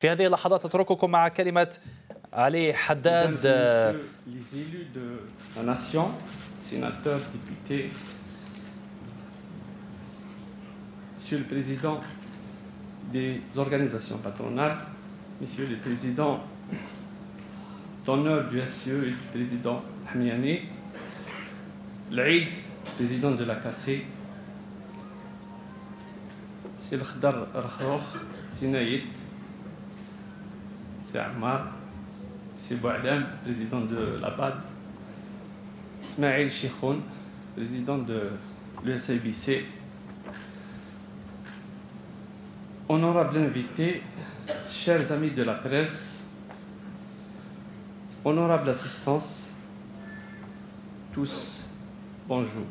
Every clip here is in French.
في هذه اللحظات أترككم مع كلمة علي حداد. Les élus de la nation, sénateurs, députés, Monsieur le Président des organisations patronales, Monsieur le Président d'honneur du FCE et du Président Hamiani, l'Aïd, Président de la CACE, Monsieur le Khdar Rakhrokh, Sinaïd, Monsieur Ammar, Monsieur Bouadam, Président de la BAD, Ismaël Chikhoun, Président de l'USABC, honorables invités, chers amis de la presse, honorable assistance, tous, bonjour.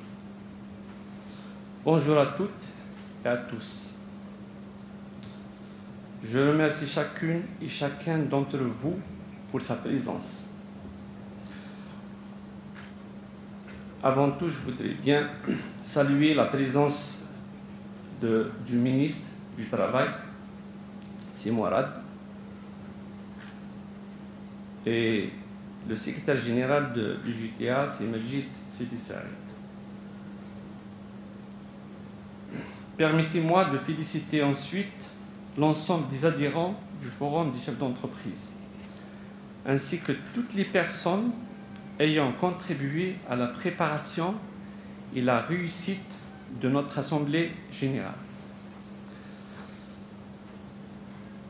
Bonjour à toutes et à tous. Je remercie chacune et chacun d'entre vous pour sa présence. Avant tout, je voudrais bien saluer la présence du ministre du Travail, c'est Mourad, et le secrétaire général du JTA, c'est Majid Sidi Saïd. Permettez-moi de féliciter ensuite l'ensemble des adhérents du Forum des chefs d'entreprise, ainsi que toutes les personnes ayant contribué à la préparation et la réussite de notre Assemblée générale.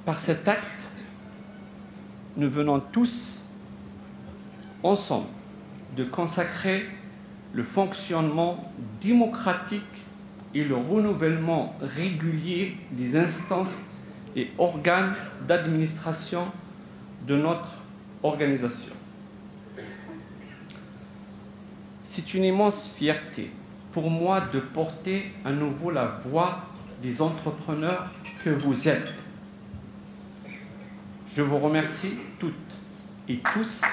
Par cet acte, nous venons tous ensemble de consacrer le fonctionnement démocratique et le renouvellement régulier des instances et organes d'administration de notre organisation. C'est une immense fierté pour moi de porter à nouveau la voix des entrepreneurs que vous êtes. Je vous remercie toutes et tous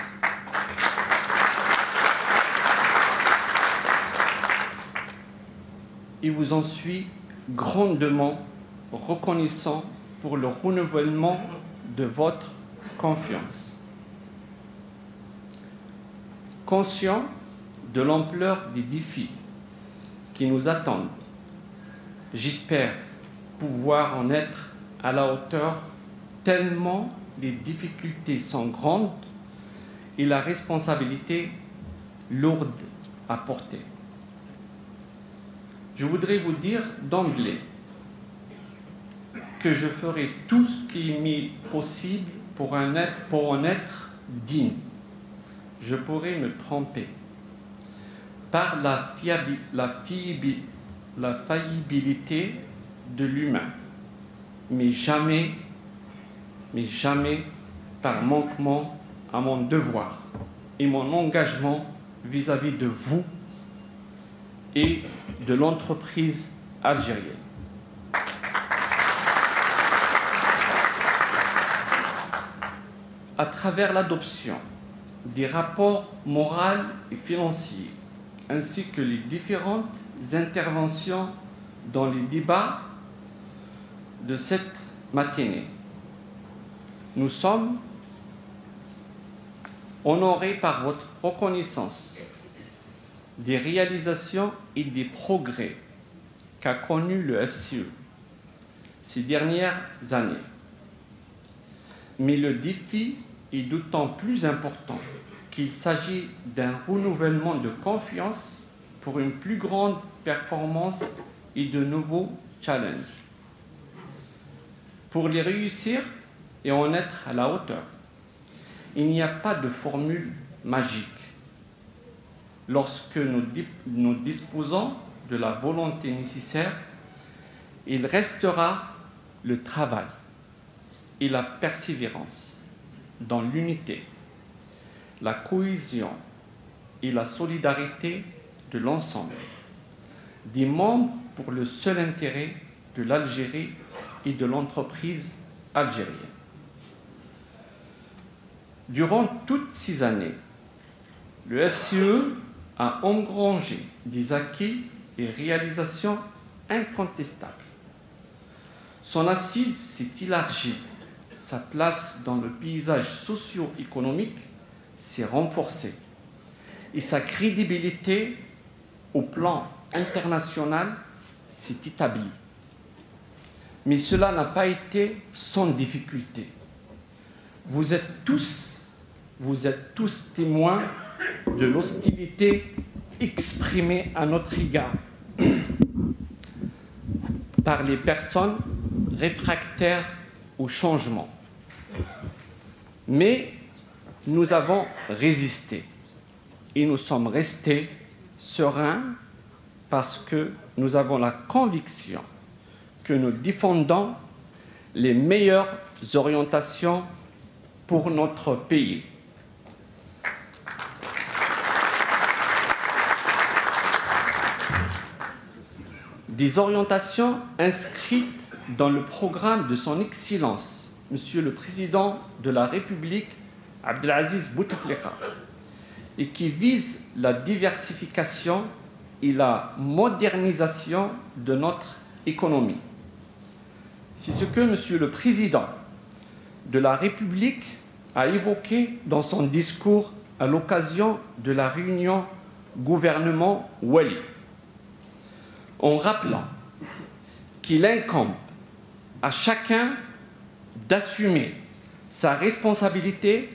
et vous en suis grandement reconnaissant pour le renouvellement de votre confiance. Conscient de l'ampleur des défis qui nous attendent, j'espère pouvoir en être à la hauteur tellement les difficultés sont grandes et la responsabilité lourde à porter. Je voudrais vous dire d'emblée que je ferai tout ce qui m'est possible pour en être digne. Je pourrais me tromper par la faillibilité de l'humain, mais jamais par manquement à mon devoir et mon engagement vis-à-vis de vous et de l'entreprise algérienne. À travers l'adoption des rapports moraux et financiers, ainsi que les différentes interventions dans les débats de cette matinée, nous sommes honorés par votre reconnaissance des réalisations et des progrès qu'a connus le FCE ces dernières années. Mais le défi est d'autant plus important qu'il s'agit d'un renouvellement de confiance pour une plus grande performance et de nouveaux challenges. Pour les réussir et en être à la hauteur, il n'y a pas de formule magique. Lorsque nous disposons de la volonté nécessaire, il restera le travail et la persévérance dans l'unité, la cohésion et la solidarité de l'ensemble des membres pour le seul intérêt de l'Algérie et de l'entreprise algérienne. Durant toutes ces années, le FCE a engrangé des acquis et réalisations incontestables. Son assise s'est élargie sa place dans le paysage socio-économique s'est renforcée et sa crédibilité au plan international s'est établie. Mais cela n'a pas été sans difficulté. Vous êtes tous témoins de l'hostilité exprimée à notre égard par les personnes réfractaires au changement. Mais nous avons résisté et nous sommes restés sereins parce que nous avons la conviction que nous défendons les meilleures orientations pour notre pays. Des orientations inscrites dans le programme de son Excellence, Monsieur le Président de la République, Abdelaziz Bouteflika, et qui visent la diversification et la modernisation de notre économie. C'est ce que Monsieur le Président de la République a évoqué dans son discours à l'occasion de la réunion gouvernement Wali, en rappelant qu'il incombe à chacun d'assumer sa responsabilité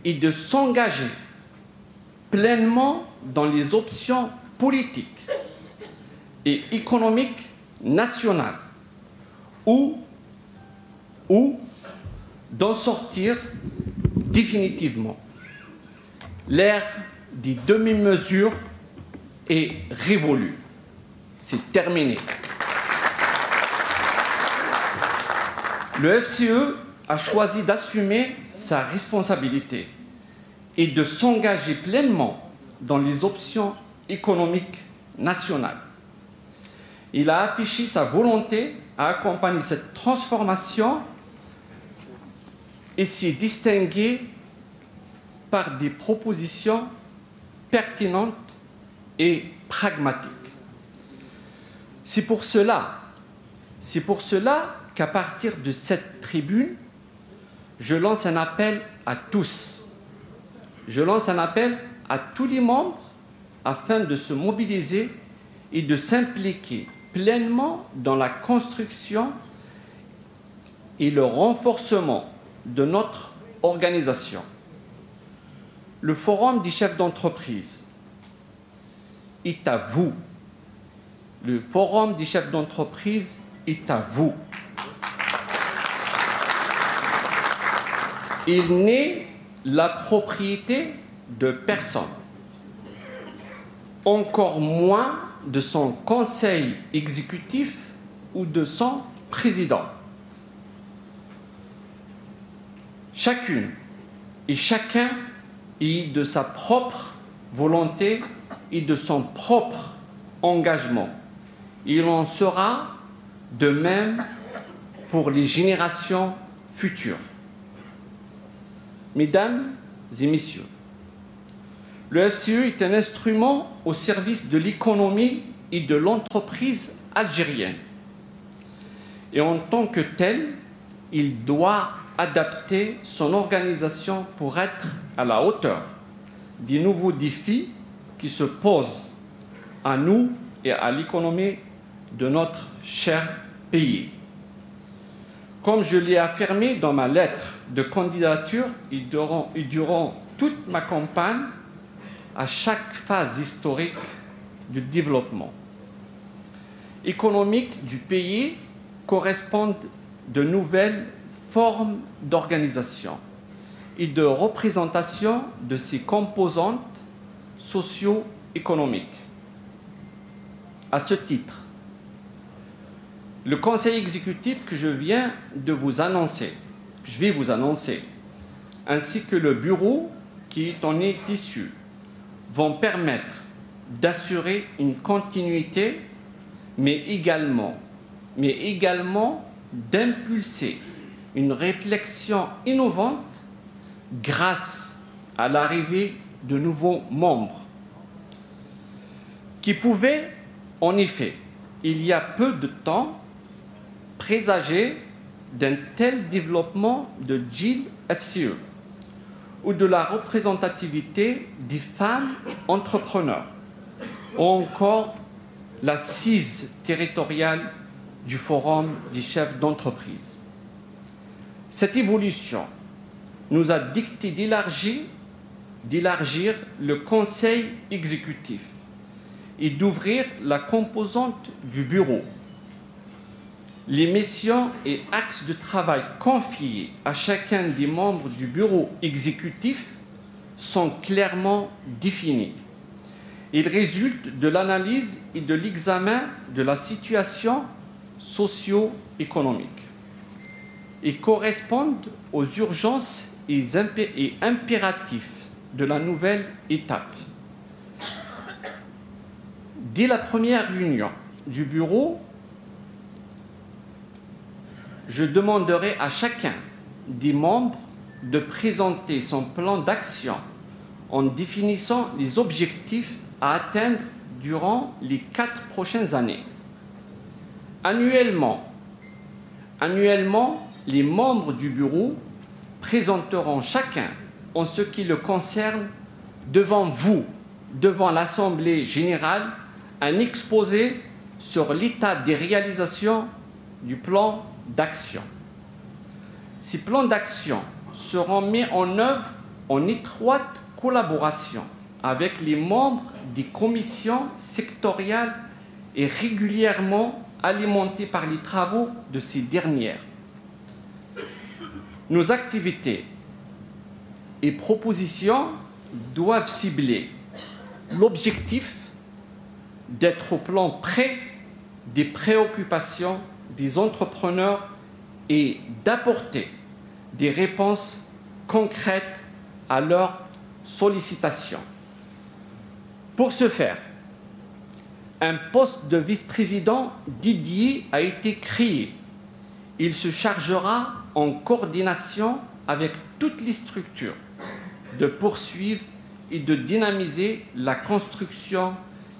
et de s'engager pleinement dans les options politiques et économiques nationales ou d'en sortir définitivement. L'ère des demi-mesures est révolue. C'est terminé. Le FCE a choisi d'assumer sa responsabilité et de s'engager pleinement dans les options économiques nationales. Il a affiché sa volonté à accompagner cette transformation et s'est distingué par des propositions pertinentes et pragmatiques. C'est pour cela qu'à partir de cette tribune, je lance un appel à tous. Je lance un appel à tous les membres afin de se mobiliser et de s'impliquer pleinement dans la construction et le renforcement de notre organisation. Le Forum des chefs d'entreprise est à vous. Le Forum des chefs d'entreprise est à vous. Il n'est la propriété de personne, encore moins de son conseil exécutif ou de son président. Chacune et chacun est de sa propre volonté et de son propre engagement. Il en sera de même pour les générations futures. Mesdames et messieurs, le FCE est un instrument au service de l'économie et de l'entreprise algérienne. Et en tant que tel, il doit adapter son organisation pour être à la hauteur des nouveaux défis qui se posent à nous et à l'économie de notre cher pays. Comme je l'ai affirmé dans ma lettre de candidature et durant toute ma campagne, à chaque phase historique du développement économique du pays correspondent de nouvelles formes d'organisation et de représentation de ses composantes socio-économiques. À ce titre, le conseil exécutif que je vais vous annoncer, ainsi que le bureau qui en est issu, vont permettre d'assurer une continuité, mais également d'impulser une réflexion innovante grâce à l'arrivée de nouveaux membres qui pouvaient, en effet, il y a peu de temps, présager d'un tel développement de GIL FCE ou de la représentativité des femmes entrepreneurs ou encore l'assise territoriale du Forum des chefs d'entreprise. Cette évolution nous a dicté d'élargir le conseil exécutif et d'ouvrir la composante du bureau. Les missions et axes de travail confiés à chacun des membres du bureau exécutif sont clairement définis. Ils résultent de l'analyse et de l'examen de la situation socio-économique et correspondent aux urgences et impératifs de la nouvelle étape. Dès la première réunion du bureau, je demanderai à chacun des membres de présenter son plan d'action en définissant les objectifs à atteindre durant les 4 prochaines années. Annuellement, les membres du bureau présenteront chacun, en ce qui le concerne, devant vous, devant l'Assemblée générale, un exposé sur l'état des réalisations du plan d'action. Ces plans d'action seront mis en œuvre en étroite collaboration avec les membres des commissions sectorielles et régulièrement alimentés par les travaux de ces dernières. Nos activités et propositions doivent cibler l'objectif d'être au plan près des préoccupations des entrepreneurs et d'apporter des réponses concrètes à leurs sollicitations. Pour ce faire, un poste de vice-président dédié a été créé. Il se chargera, en coordination avec toutes les structures, de poursuivre et de dynamiser la construction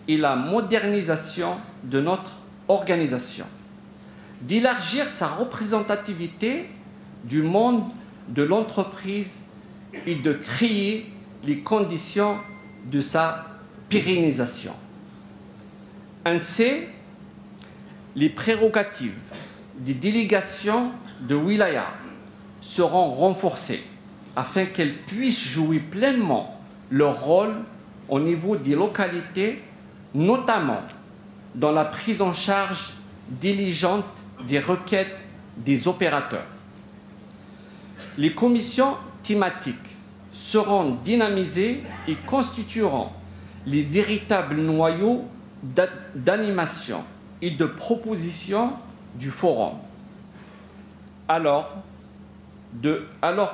et la modernisation de notre organisation, d'élargir sa représentativité du monde de l'entreprise et de créer les conditions de sa pérennisation. Ainsi, les prérogatives des délégations de wilaya seront renforcées afin qu'elles puissent jouer pleinement leur rôle au niveau des localités, notamment dans la prise en charge diligente des requêtes des opérateurs. Les commissions thématiques seront dynamisées et constitueront les véritables noyaux d'animation et de proposition du forum. Alors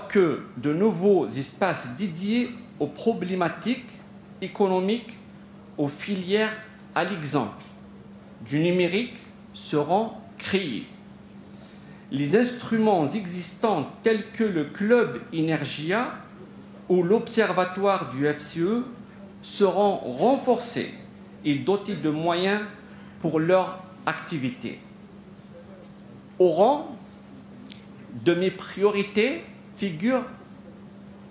que de nouveaux espaces dédiés aux problématiques économiques, aux filières, à l'exemple du numérique, seront créés. Les instruments existants tels que le Club Energia ou l'Observatoire du FCE seront renforcés et dotés de moyens pour leur activité. Au rang de mes priorités figurent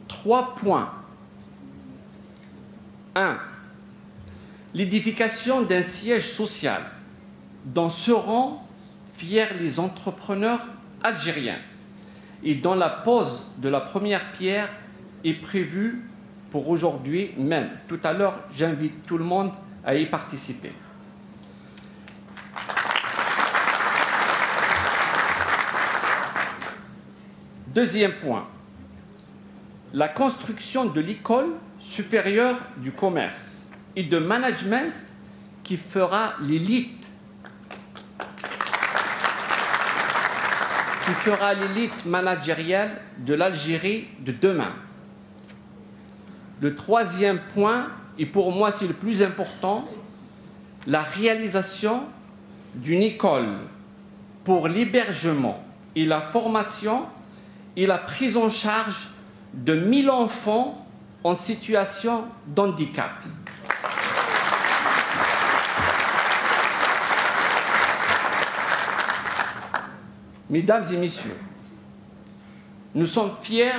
3 points. 1. L'édification d'un siège social dont seront fiers les entrepreneurs algériens et dont la pose de la première pierre est prévue pour aujourd'hui même. Tout à l'heure, j'invite tout le monde à y participer. Deuxième point, la construction de l'école supérieure du commerce et de management qui fera l'élite managériale de l'Algérie de demain. Le troisième point, et pour moi c'est le plus important, la réalisation d'une école pour l'hébergement et la formation et la prise en charge de 1000 enfants en situation d'handicap. Mesdames et messieurs, nous sommes fiers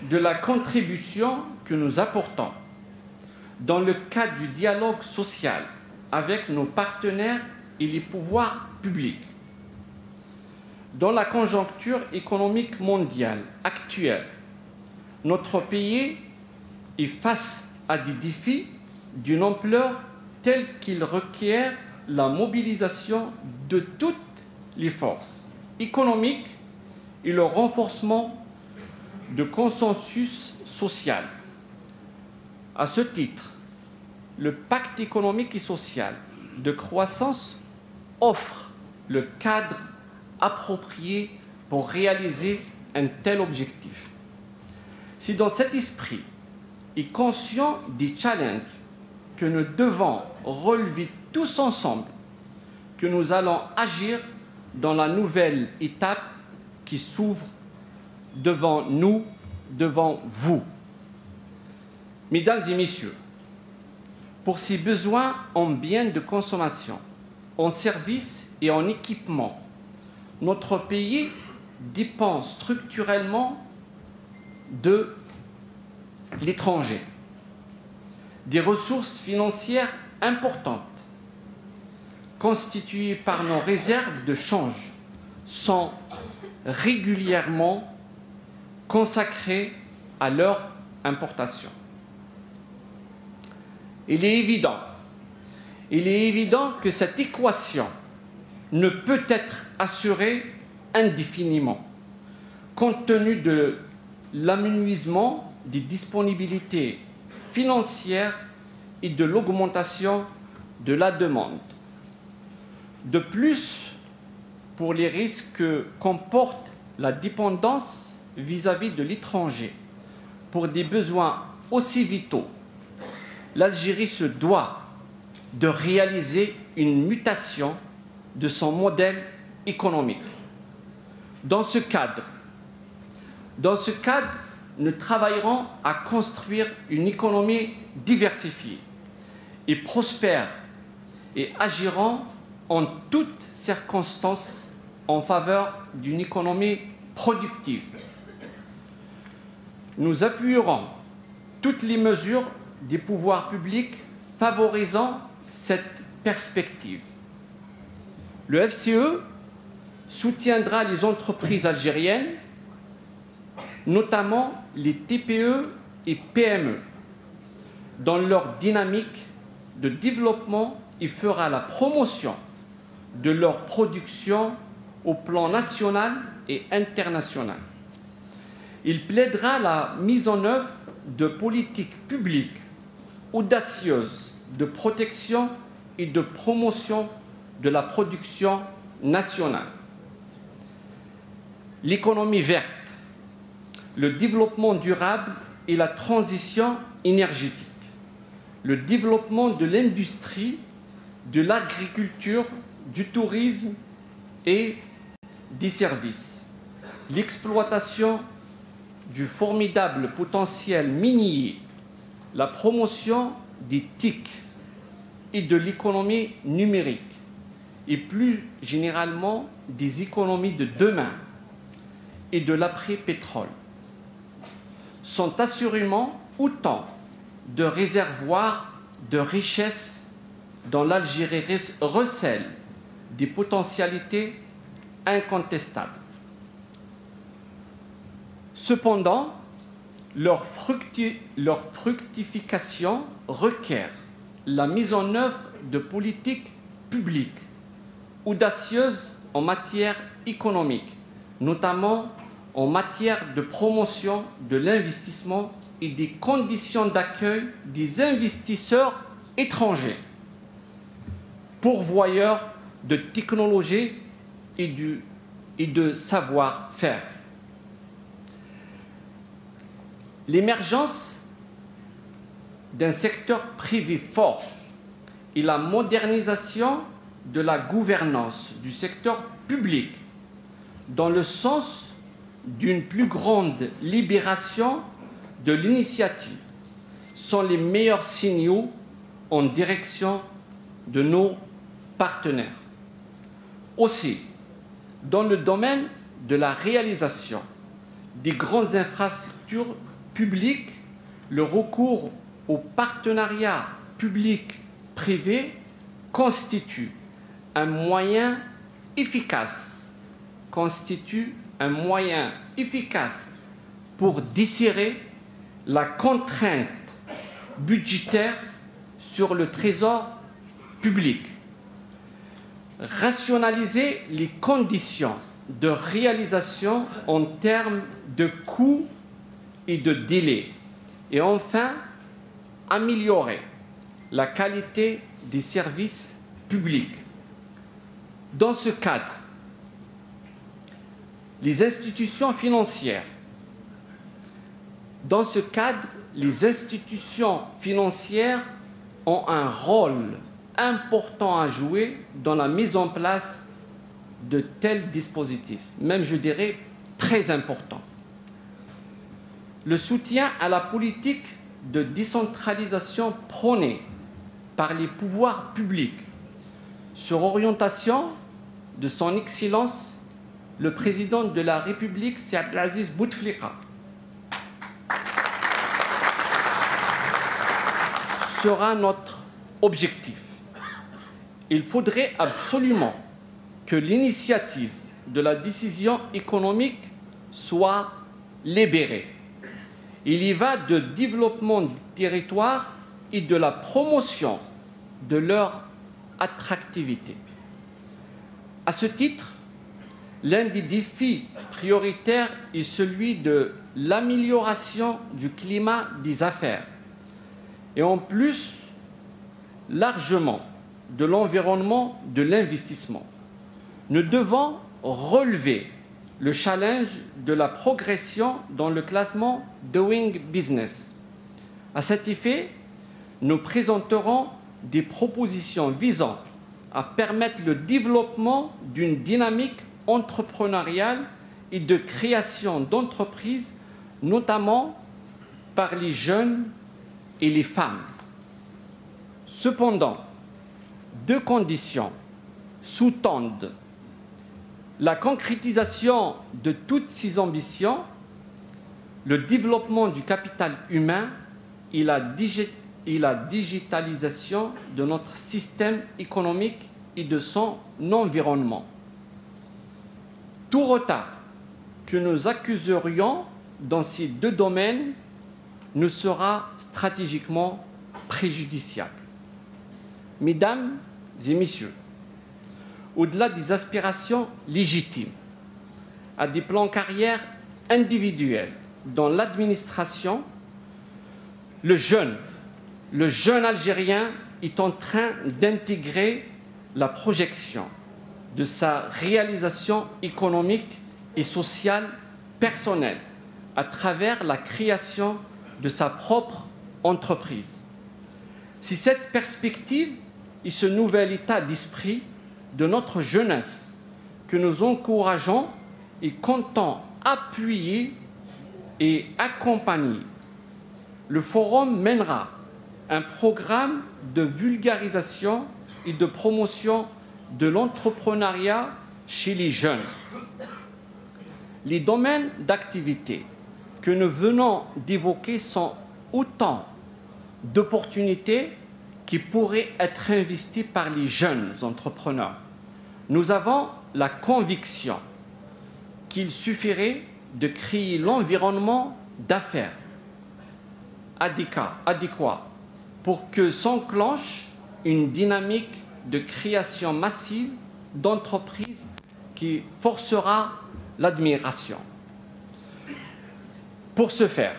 de la contribution que nous apportons dans le cadre du dialogue social avec nos partenaires et les pouvoirs publics. Dans la conjoncture économique mondiale actuelle, notre pays est face à des défis d'une ampleur telle qu'il requiert la mobilisation de toutes les forces économiques et le renforcement de consensus social. À ce titre, le pacte économique et social de croissance offre le cadre approprié pour réaliser un tel objectif. C'est dans cet esprit et conscient des challenges que nous devons relever tous ensemble que nous allons agir dans la nouvelle étape qui s'ouvre devant nous, devant vous. Mesdames et messieurs, pour ces besoins en biens de consommation, en services et en équipement, notre pays dépend structurellement de l'étranger. Des ressources financières importantes, constituées par nos réserves de change, sont régulièrement consacrées à leur importation. Il est évident que cette équation ne peut être assurée indéfiniment, compte tenu de l'amenuisement des disponibilités financières et de l'augmentation de la demande. De plus, pour les risques que comporte la dépendance vis-à-vis de l'étranger, pour des besoins aussi vitaux, l'Algérie se doit de réaliser une mutation de son modèle économique. Dans ce cadre, nous travaillerons à construire une économie diversifiée et prospère et agirons en toutes circonstances en faveur d'une économie productive. Nous appuierons toutes les mesures des pouvoirs publics favorisant cette perspective. Le FCE soutiendra les entreprises algériennes, notamment les TPE et PME, dans leur dynamique de développement et fera la promotion de leur production au plan national et international. Il plaidera la mise en œuvre de politiques publiques audacieuses de protection et de promotion de la production nationale. L'économie verte, le développement durable et la transition énergétique, le développement de l'industrie, de l'agriculture, du tourisme et des services, l'exploitation du formidable potentiel minier, la promotion des TIC et de l'économie numérique et plus généralement des économies de demain et de l'après-pétrole sont assurément autant de réservoirs de richesses dont l'Algérie recèle des potentialités incontestables. Cependant, leur fructification requiert la mise en œuvre de politiques publiques audacieuses en matière économique, notamment en matière de promotion de l'investissement et des conditions d'accueil des investisseurs étrangers, pourvoyeurs de technologies et de savoir-faire. L'émergence d'un secteur privé fort et la modernisation de la gouvernance du secteur public dans le sens d'une plus grande libération de l'initiative sont les meilleurs signaux en direction de nos partenaires. Aussi, dans le domaine de la réalisation des grandes infrastructures publiques, le recours au partenariat public-privé constitue un moyen efficace pour desserrer la contrainte budgétaire sur le trésor public, rationaliser les conditions de réalisation en termes de coûts et de délais, et enfin améliorer la qualité des services publics. Dans ce cadre, les institutions financières ont un rôle important à jouer dans la mise en place de tels dispositifs, même je dirais très important. Le soutien à la politique de décentralisation prônée par les pouvoirs publics sur orientation de son Excellence le Président de la République, Seydi Abdelaziz Bouteflika, sera notre objectif. Il faudrait absolument que l'initiative de la décision économique soit libérée. Il y va de développement du territoire et de la promotion de leur attractivité. À ce titre, l'un des défis prioritaires est celui de l'amélioration du climat des affaires et en plus largement de l'environnement de l'investissement. Nous devons relever le challenge de la progression dans le classement Doing Business. À cet effet, nous présenterons des propositions visant à permettre le développement d'une dynamique entrepreneuriale et de création d'entreprises, notamment par les jeunes et les femmes. Cependant, deux conditions sous-tendent la concrétisation de toutes ces ambitions: le développement du capital humain et la digitalisation de notre système économique et de son environnement. Tout retard que nous accuserions dans ces deux domaines nous sera stratégiquement préjudiciable. Mesdames et messieurs, au-delà des aspirations légitimes à des plans carrière individuels dans l'administration, le jeune Algérien est en train d'intégrer la projection de sa réalisation économique et sociale personnelle à travers la création de sa propre entreprise. C'est cette perspective et ce nouvel état d'esprit de notre jeunesse que nous encourageons et comptons appuyer et accompagner. Le Forum mènera un programme de vulgarisation et de promotion de l'entrepreneuriat chez les jeunes. Les domaines d'activité que nous venons d'évoquer sont autant d'opportunités qui pourraient être investies par les jeunes entrepreneurs. Nous avons la conviction qu'il suffirait de créer l'environnement d'affaires adéquat pour que s'enclenche une dynamique de création massive d'entreprises qui forcera l'admiration. Pour ce faire,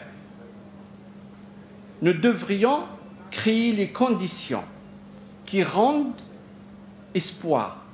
nous devrions créer les conditions qui rendent espoir